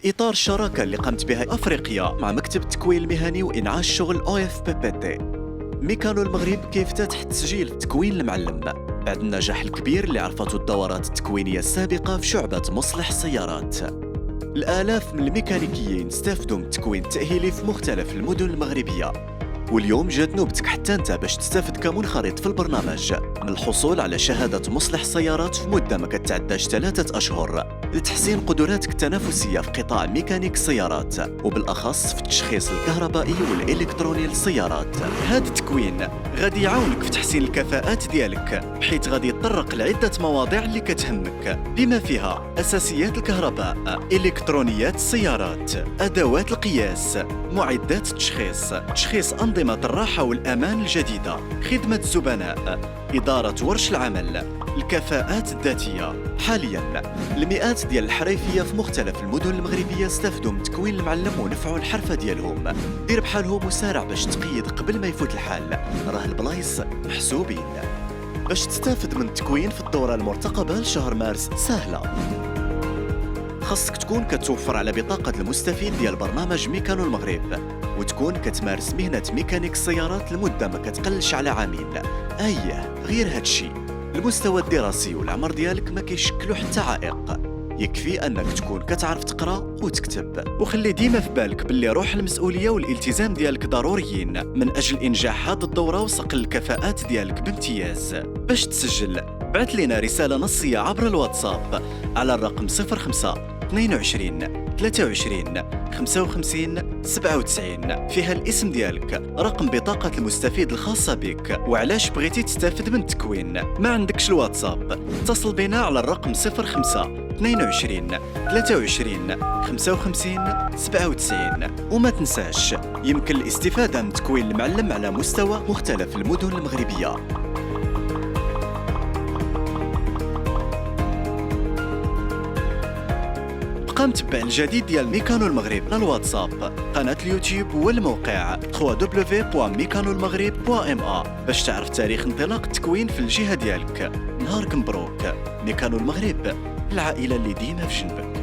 في إطار الشراكة اللي قامت بها أفريقيا مع مكتب التكوين المهني وإنعاش شغل OFPPT، ميكانو المغرب كيفتتح تسجيل في التكوين المعلم بعد النجاح الكبير اللي عرفته الدورات التكوينية السابقة في شعبة مصلح السيارات. الآلاف من الميكانيكيين استفدوا من التكوين التأهيلي في مختلف المدن المغربية، واليوم جات نوبتك حتى انت باش تستافد كمنخرط في البرنامج من الحصول على شهادة مصلح سيارات في مدة ما كتعداش 3 أشهر لتحسين قدراتك التنافسية في قطاع ميكانيك السيارات، وبالأخص في التشخيص الكهربائي والإلكتروني للسيارات. هذا التكوين غادي يعاونك في تحسين الكفاءات ديالك، بحيث غادي يتطرق لعدة مواضيع اللي كتهمك بما فيها أساسيات الكهرباء، إلكترونيات السيارات، أدوات القياس، معدات التشخيص، تشخيص أنظمة الراحة والأمان الجديدة، خدمة الزبناء، إدارة ورش العمل، الكفاءات الذاتية. حالياً المئات ديال الحريفية في مختلف المدن المغربية استفدوا من تكوين المعلم ونفعوا الحرفة ديالهم. دير بحالهم وسارع باش تقيد قبل ما يفوت الحال، راه البلايص محسوبين. باش تستافد من التكوين في الدورة المرتقبة لشهر مارس سهلة، خاصك تكون كتوفر على بطاقة المستفيد ديال برنامج ميكانو المغرب، وتكون كتمارس مهنة ميكانيك السيارات لمدة ما كتقلش على عامين. غير هادشي المستوى الدراسي والعمر ديالك ما كيشكلوا حتى عائق، يكفي انك تكون كتعرف تقرا وتكتب. وخلي ديما في بالك باللي روح المسؤوليه والالتزام ديالك ضروريين من اجل انجاح هذه الدوره وصقل الكفاءات ديالك بامتياز. باش تسجل بعث لنا رساله نصيه عبر الواتساب على الرقم 05 22 23 55 97 فيها الاسم ديالك، رقم بطاقة المستفيد الخاصة بك، وعلاش بغيتي تستافد من التكوين. ما عندكش الواتساب؟ اتصل بنا على الرقم 05 22 23 55 97. وما تنساش يمكن الاستفادة من تكوين المعلم على مستوى مختلف المدن المغربية. بقى متبع الجديد ديال ميكانو المغرب على الواتساب، قناة اليوتيوب والموقع www.mikanolomaghreb.ma باش تعرف تاريخ انطلاق التكوين في الجهة ديالك. نهارك مبروك، ميكانو المغرب، العائلة اللي ديما في جنبك.